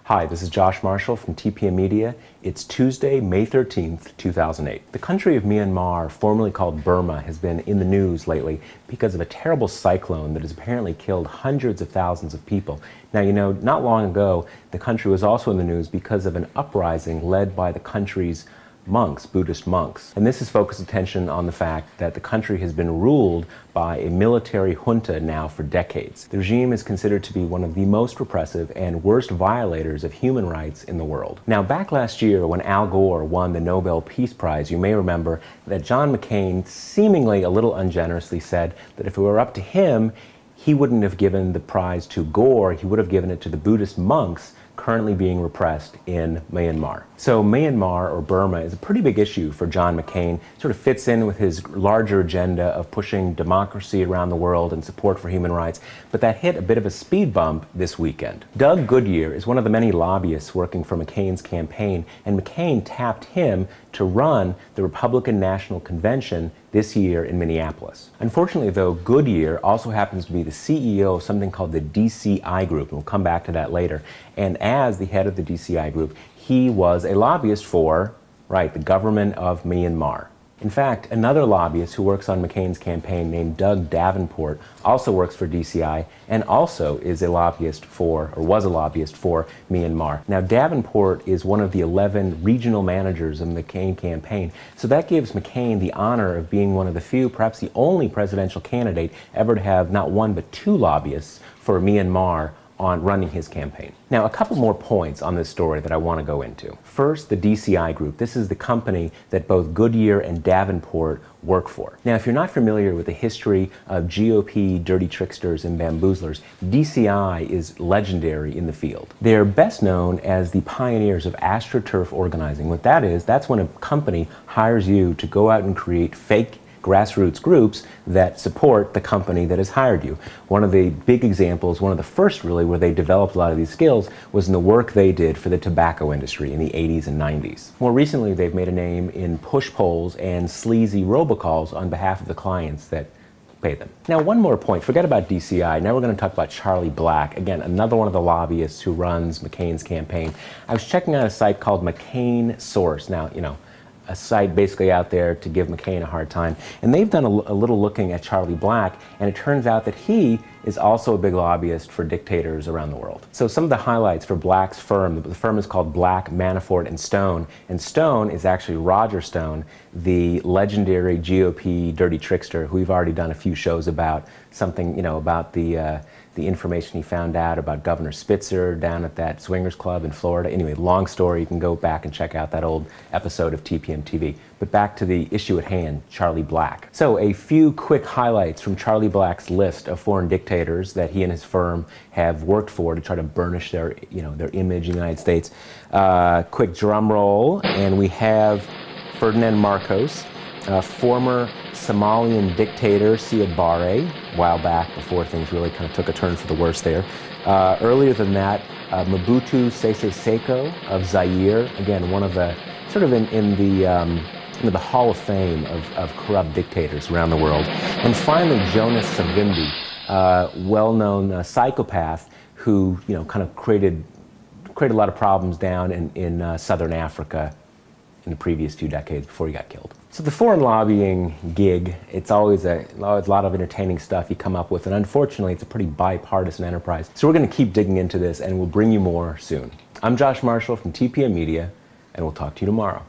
Hi, this is Josh Marshall from TPM Media. It's Tuesday, May 13th, 2008. The country of Myanmar, formerly called Burma, has been in the news lately because of a terrible cyclone that has apparently killed hundreds of thousands of people. Now, you know, not long ago, the country was also in the news because of an uprising led by the country's monks, Buddhist monks. And this has focused attention on the fact that the country has been ruled by a military junta now for decades. The regime is considered to be one of the most repressive and worst violators of human rights in the world. Now, back last year when Al Gore won the Nobel Peace Prize, you may remember that John McCain seemingly a little ungenerously said that if it were up to him, he wouldn't have given the prize to Gore, he would have given it to the Buddhist monks currently being repressed in Myanmar. So Myanmar, or Burma, is a pretty big issue for John McCain. Sort of fits in with his larger agenda of pushing democracy around the world and support for human rights, but that hit a bit of a speed bump this weekend. Doug Goodyear is one of the many lobbyists working for McCain's campaign, and McCain tapped him to run the Republican National Convention this year in Minneapolis. Unfortunately, though, Goodyear also happens to be the CEO of something called the DCI Group, and we'll come back to that later. And as the head of the DCI Group, he was a lobbyist for, right, the government of Myanmar. In fact, another lobbyist who works on McCain's campaign named Doug Davenport also works for DCI and also is a lobbyist for, or was a lobbyist for, Myanmar. Now, Davenport is one of the 11 regional managers of the McCain campaign, so that gives McCain the honor of being one of the few, perhaps the only presidential candidate ever to have not one but two lobbyists for Myanmar on running his campaign. Now, a couple more points on this story that I want to go into. First, the DCI Group. This is the company that both Goodyear and Davenport work for. Now, if you're not familiar with the history of GOP dirty tricksters and bamboozlers, DCI is legendary in the field. They're best known as the pioneers of AstroTurf organizing. What that is, that's when a company hires you to go out and create fake grassroots groups that support the company that has hired you. One of the big examples, one of the first really, where they developed a lot of these skills was in the work they did for the tobacco industry in the 80s and 90s. More recently, they've made a name in push polls and sleazy robocalls on behalf of the clients that pay them. Now, one more point, forget about DCI, now we're going to talk about Charlie Black, again, another one of the lobbyists who runs McCain's campaign. I was checking out a site called McCain Source. Now, you know, a site basically out there to give McCain a hard time. And they've done a little looking at Charlie Black, and it turns out that he is also a big lobbyist for dictators around the world. So some of the highlights for Black's firm, the firm is called Black, Manafort, and Stone is actually Roger Stone, the legendary GOP dirty trickster who we've already done a few shows about, something, you know, about the information he found out about Governor Spitzer down at that swingers club in Florida. Anyway, long story, you can go back and check out that old episode of TPMtv. But back to the issue at hand, Charlie Black. So a few quick highlights from Charlie Black's list of foreign dictators that he and his firm have worked for to try to burnish their, you know, their image in the United States. Quick drum roll, and we have Ferdinand Marcos, former Somalian dictator Siad Barre, a while back before things really kind of took a turn for the worse there. Earlier than that, Mobutu Sese Seko of Zaire, again, one of the, sort of in the Hall of Fame of corrupt dictators around the world. And finally, Jonas Savimbi, well-known psychopath who, you know, kind of created a lot of problems down in southern Africa in the previous few decades before he got killed. So the foreign lobbying gig, it's always a lot of entertaining stuff you come up with, and unfortunately it's a pretty bipartisan enterprise. So we're going to keep digging into this, and we'll bring you more soon. I'm Josh Marshall from TPM Media, and we'll talk to you tomorrow.